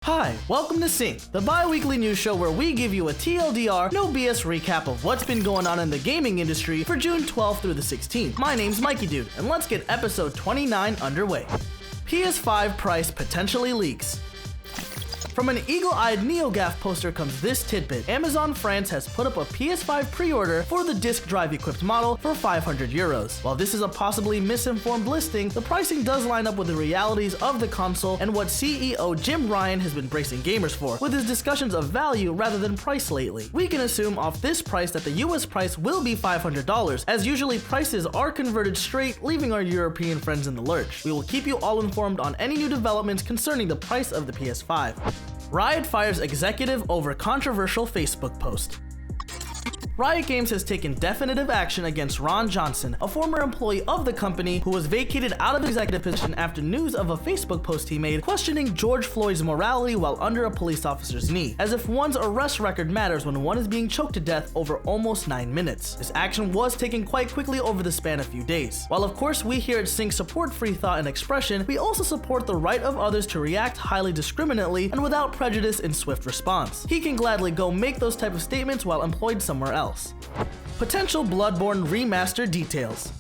Hi, welcome to Sync, the bi-weekly news show where we give you a TLDR, no BS recap of what's been going on in the gaming industry for June 12th through the 16th. My name's MikeyDood, and let's get episode 29 underway. PS5 price potentially leaks. From an eagle-eyed NeoGAF poster comes this tidbit. Amazon France has put up a PS5 pre-order for the disk drive equipped model for €500. While this is a possibly misinformed listing, the pricing does line up with the realities of the console and what CEO Jim Ryan has been bracing gamers for, with his discussions of value rather than price lately. We can assume off this price that the US price will be $500, as usually prices are converted straight, leaving our European friends in the lurch. We will keep you all informed on any new developments concerning the price of the PS5. Riot fires executive over controversial Facebook post. Riot Games has taken definitive action against Ron Johnson, a former employee of the company who was vacated out of executive position after news of a Facebook post he made questioning George Floyd's morality while under a police officer's knee, as if one's arrest record matters when one is being choked to death over almost 9 minutes. This action was taken quite quickly over the span of few days. While of course we here at Sync support free thought and expression, we also support the right of others to react highly discriminately and without prejudice in swift response. He can gladly go make those type of statements while employed somewhere else. Potential Bloodborne Remaster details.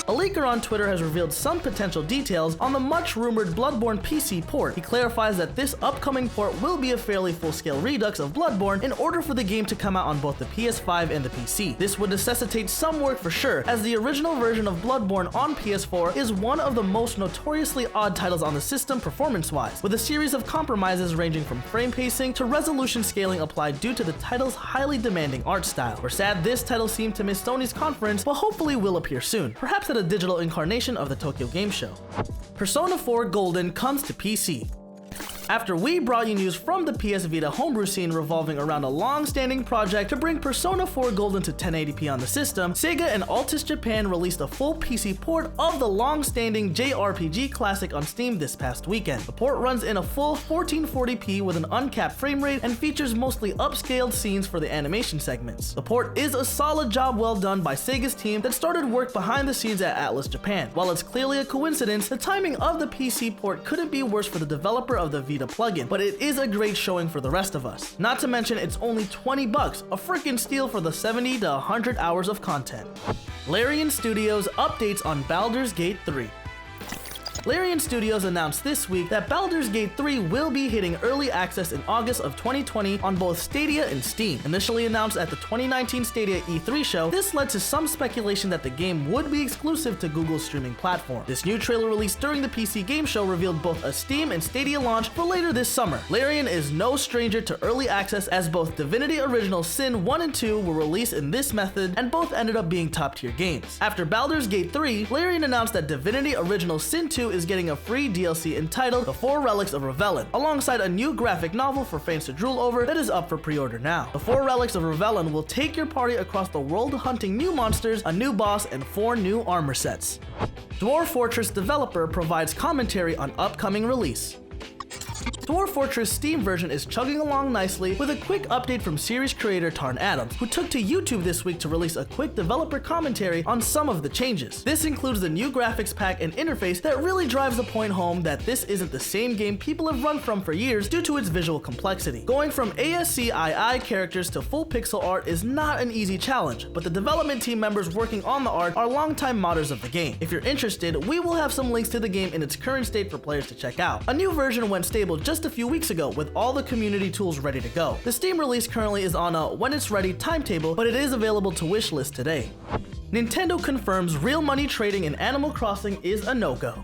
A leaker on Twitter has revealed some potential details on the much-rumored Bloodborne PC port. He clarifies that this upcoming port will be a fairly full-scale redux of Bloodborne in order for the game to come out on both the PS5 and the PC. This would necessitate some work for sure, as the original version of Bloodborne on PS4 is one of the most notoriously odd titles on the system performance-wise, with a series of compromises ranging from frame pacing to resolution scaling applied due to the title's highly demanding art style. We're sad this title seemed to miss Sony's conference, but hopefully will appear soon, perhaps at a digital incarnation of the Tokyo Game Show. Persona 4 Golden comes to PC. After we brought you news from the PS Vita homebrew scene revolving around a long-standing project to bring Persona 4 Golden to 1080p on the system, Sega and Altus Japan released a full PC port of the long-standing JRPG classic on Steam this past weekend. The port runs in a full 1440p with an uncapped frame rate and features mostly upscaled scenes for the animation segments. The port is a solid job well done by Sega's team that started work behind the scenes at Atlus Japan. While it's clearly a coincidence, the timing of the PC port couldn't be worse for the developer of the Vita plugin, but it is a great showing for the rest of us. Not to mention it's only $20, a freaking steal for the 70 to 100 hours of content. Larian Studios updates on Baldur's Gate 3. Larian Studios announced this week that Baldur's Gate 3 will be hitting early access in August of 2020 on both Stadia and Steam. Initially announced at the 2019 Stadia E3 show, this led to some speculation that the game would be exclusive to Google's streaming platform. This new trailer released during the PC Game Show revealed both a Steam and Stadia launch for later this summer. Larian is no stranger to early access, as both Divinity Original Sin 1 and 2 were released in this method and both ended up being top-tier games. After Baldur's Gate 3, Larian announced that Divinity Original Sin 2 is getting a free DLC entitled The Four Relics of Revelin, alongside a new graphic novel for fans to drool over that is up for pre-order now. The Four Relics of Revelin will take your party across the world hunting new monsters, a new boss, and 4 new armor sets. Dwarf Fortress developer provides commentary on upcoming release. Dwarf Fortress Steam version is chugging along nicely with a quick update from series creator Tarn Adams, who took to YouTube this week to release a quick developer commentary on some of the changes. This includes the new graphics pack and interface that really drives the point home that this isn't the same game people have run from for years due to its visual complexity. Going from ASCII characters to full pixel art is not an easy challenge, but the development team members working on the art are longtime modders of the game. If you're interested, we will have some links to the game in its current state for players to check out. A new version went stable just a few weeks ago with all the community tools ready to go. The Steam release currently is on a when it's ready timetable, but it is available to wishlist today. Nintendo confirms real money trading in Animal Crossing is a no-go.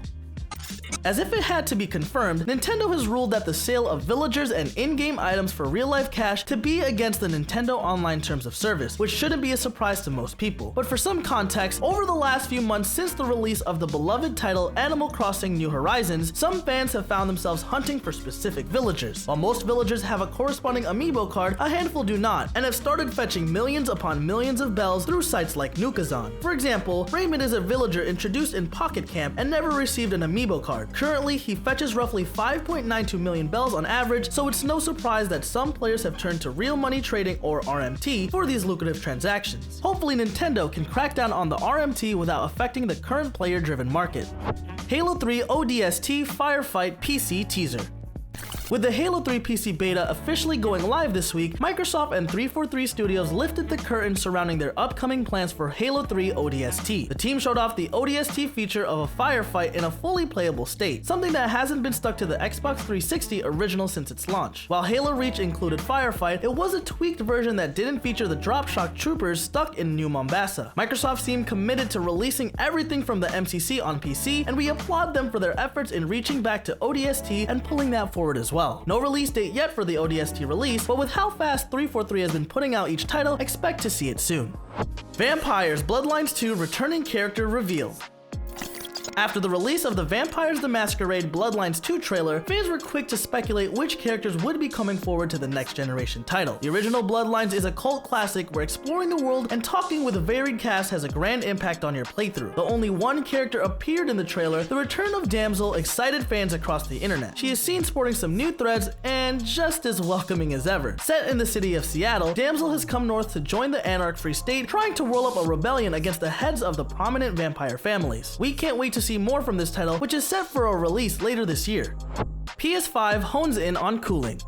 As if it had to be confirmed, Nintendo has ruled that the sale of villagers and in-game items for real-life cash to be against the Nintendo Online Terms of Service, which shouldn't be a surprise to most people. But for some context, over the last few months since the release of the beloved title Animal Crossing New Horizons, some fans have found themselves hunting for specific villagers. While most villagers have a corresponding amiibo card, a handful do not, and have started fetching millions upon millions of bells through sites like Nukazon. For example, Raymond is a villager introduced in Pocket Camp and never received an amiibo card. Currently, he fetches roughly 5.92 million bells on average, so it's no surprise that some players have turned to real money trading or RMT for these lucrative transactions. Hopefully Nintendo can crack down on the RMT without affecting the current player-driven market. Halo 3 ODST Firefight PC teaser. With the Halo 3 PC beta officially going live this week, Microsoft and 343 Studios lifted the curtain surrounding their upcoming plans for Halo 3 ODST. The team showed off the ODST feature of a firefight in a fully playable state, something that hasn't been stuck to the Xbox 360 original since its launch. While Halo Reach included firefight, it was a tweaked version that didn't feature the drop shock troopers stuck in New Mombasa. Microsoft seemed committed to releasing everything from the MCC on PC, and we applaud them for their efforts in reaching back to ODST and pulling that forward as well. No release date yet for the ODST release, but with how fast 343 has been putting out each title, expect to see it soon. Vampires Bloodlines 2 returning character revealed. After the release of the Vampires the Masquerade Bloodlines 2 trailer, fans were quick to speculate which characters would be coming forward to the next generation title. The original Bloodlines is a cult classic where exploring the world and talking with a varied cast has a grand impact on your playthrough. Though only one character appeared in the trailer, the return of Damsel excited fans across the internet. She is seen sporting some new threads and just as welcoming as ever. Set in the city of Seattle, Damsel has come north to join the Anarch Free State, trying to roll up a rebellion against the heads of the prominent vampire families. We can't wait to see more from this title, which is set for a release later this year. PS5 hones in on cooling.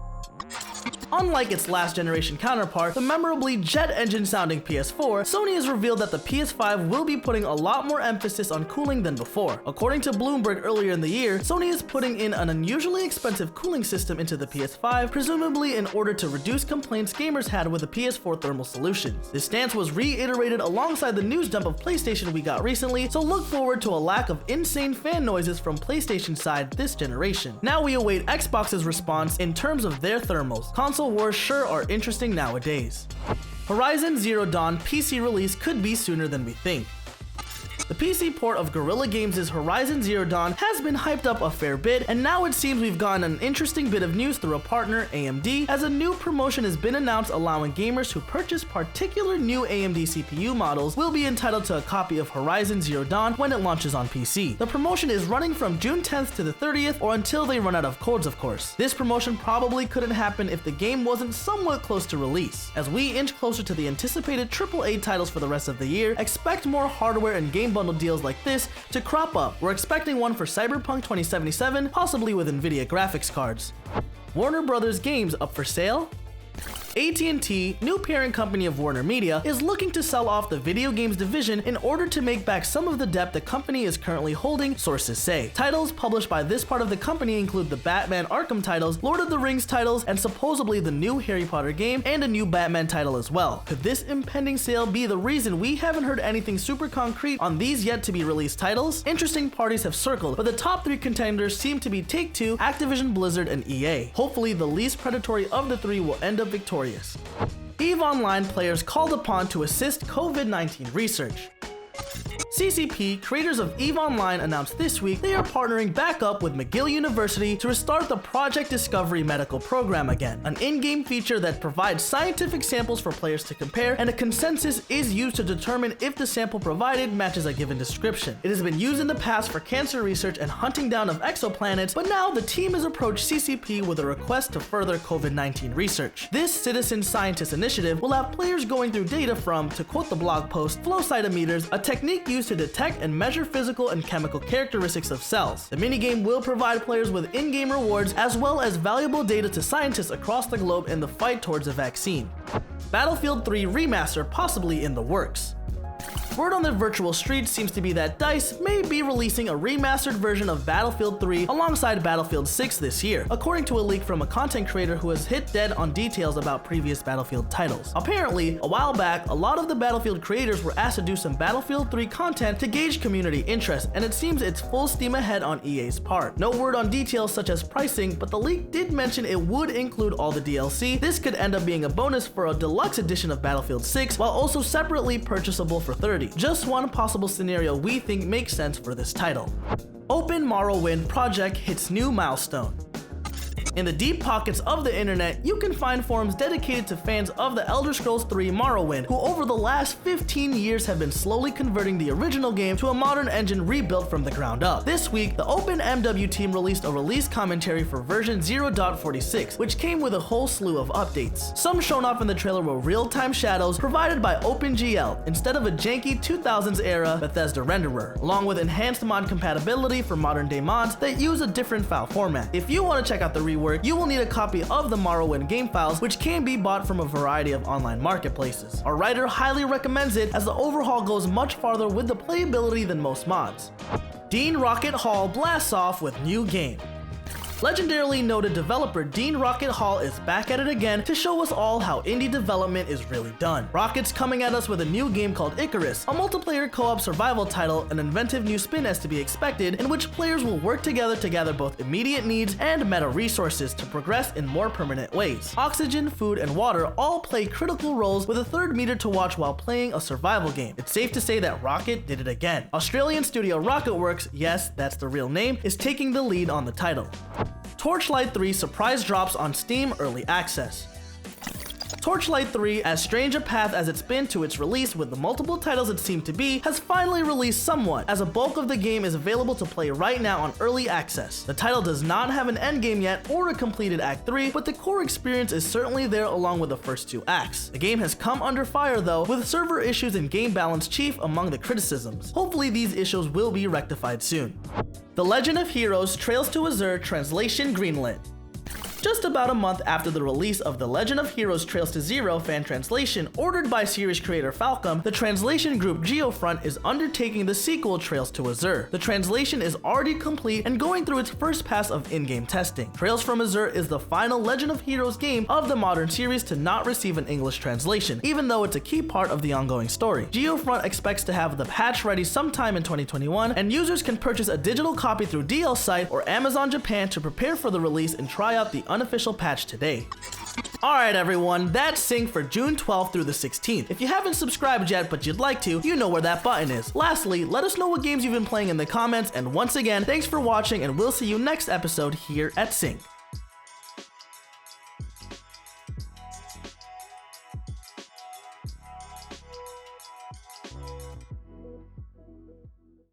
Unlike its last generation counterpart, the memorably jet engine sounding PS4, Sony has revealed that the PS5 will be putting a lot more emphasis on cooling than before. According to Bloomberg earlier in the year, Sony is putting in an unusually expensive cooling system into the PS5, presumably in order to reduce complaints gamers had with the PS4 thermal solutions. This stance was reiterated alongside the news dump of PlayStation we got recently, so look forward to a lack of insane fan noises from PlayStation side this generation. Now we await Xbox's response in terms of their thermals. Console wars sure are interesting nowadays. Horizon Zero Dawn PC release could be sooner than we think. The PC port of Guerrilla Games' Horizon Zero Dawn has been hyped up a fair bit, and now it seems we've gotten an interesting bit of news through a partner, AMD, as a new promotion has been announced allowing gamers who purchase particular new AMD CPU models will be entitled to a copy of Horizon Zero Dawn when it launches on PC. The promotion is running from June 10th to the 30th, or until they run out of codes, of course. This promotion probably couldn't happen if the game wasn't somewhat close to release. As we inch closer to the anticipated AAA titles for the rest of the year, expect more hardware and game bundle deals like this to crop up. We're expecting one for Cyberpunk 2077, possibly with Nvidia graphics cards. Warner Brothers games up for sale? AT&T, new parent company of Warner Media, is looking to sell off the video games division in order to make back some of the debt the company is currently holding, sources say. Titles published by this part of the company include the Batman Arkham titles, Lord of the Rings titles, and supposedly the new Harry Potter game and a new Batman title as well. Could this impending sale be the reason we haven't heard anything super concrete on these yet to be released titles? Interesting parties have circled, but the top three contenders seem to be Take-Two, Activision Blizzard, and EA. Hopefully the least predatory of the three will end up victorious. EVE Online players called upon to assist COVID-19 research. CCP, creators of EVE Online, announced this week they are partnering back up with McGill University to restart the Project Discovery medical program again, an in-game feature that provides scientific samples for players to compare, and a consensus is used to determine if the sample provided matches a given description. It has been used in the past for cancer research and hunting down of exoplanets, but now the team has approached CCP with a request to further COVID-19 research. This citizen scientist initiative will have players going through data from, to quote the blog post, flow cytometers, a technique used to detect and measure physical and chemical characteristics of cells. The minigame will provide players with in-game rewards as well as valuable data to scientists across the globe in the fight towards a vaccine. Battlefield 3 Remaster possibly in the works. Word on the virtual streets seems to be that DICE may be releasing a remastered version of Battlefield 3 alongside Battlefield 6 this year, according to a leak from a content creator who has hit dead on details about previous Battlefield titles. Apparently, a while back, a lot of the Battlefield creators were asked to do some Battlefield 3 content to gauge community interest, and it seems it's full steam ahead on EA's part. No word on details such as pricing, but the leak did mention it would include all the DLC. This could end up being a bonus for a deluxe edition of Battlefield 6, while also separately purchasable for $30. Just one possible scenario we think makes sense for this title. Open Morrowind project hits new milestone. In the deep pockets of the internet, you can find forums dedicated to fans of the Elder Scrolls 3 Morrowind, who over the last 15 years have been slowly converting the original game to a modern engine rebuilt from the ground up. This week, the Open MW team released a release commentary for version 0.46, which came with a whole slew of updates. Some shown off in the trailer were real-time shadows provided by OpenGL instead of a janky 2000s era Bethesda renderer, along with enhanced mod compatibility for modern day mods that use a different file format. If you want to check out the rework work, you will need a copy of the Morrowind game files, which can be bought from a variety of online marketplaces. Our writer highly recommends it as the overhaul goes much farther with the playability than most mods. Dean Rocket Hall blasts off with new game. Legendarily noted developer Dean Rocket Hall is back at it again to show us all how indie development is really done. Rocket's coming at us with a new game called Icarus, a multiplayer co-op survival title, an inventive new spin as to be expected, in which players will work together to gather both immediate needs and meta resources to progress in more permanent ways. Oxygen, food, and water all play critical roles, with a third meter to watch while playing a survival game. It's safe to say that Rocket did it again. Australian studio Rocketworks, yes, that's the real name, is taking the lead on the title. Torchlight 3 surprise drops on Steam Early Access. Torchlight 3, as strange a path as it's been to its release with the multiple titles it seemed to be, has finally released somewhat, as a bulk of the game is available to play right now on Early Access. The title does not have an endgame yet or a completed Act 3, but the core experience is certainly there along with the first 2 acts. The game has come under fire though, with server issues and game balance chief among the criticisms. Hopefully these issues will be rectified soon. The Legend of Heroes Trails to Azure translation greenlit. Just about a month after the release of The Legend of Heroes Trails to Zero fan translation ordered by series creator Falcom, the translation group Geofront is undertaking the sequel Trails to Azure. The translation is already complete and going through its first pass of in-game testing. Trails from Azure is the final Legend of Heroes game of the modern series to not receive an English translation, even though it's a key part of the ongoing story. Geofront expects to have the patch ready sometime in 2021, and users can purchase a digital copy through DL site or Amazon Japan to prepare for the release and try out the unofficial patch today. Alright everyone, that's Sync for June 12th through the 16th. If you haven't subscribed yet but you'd like to, you know where that button is. Lastly, let us know what games you've been playing in the comments, and once again, thanks for watching and we'll see you next episode here at Sync.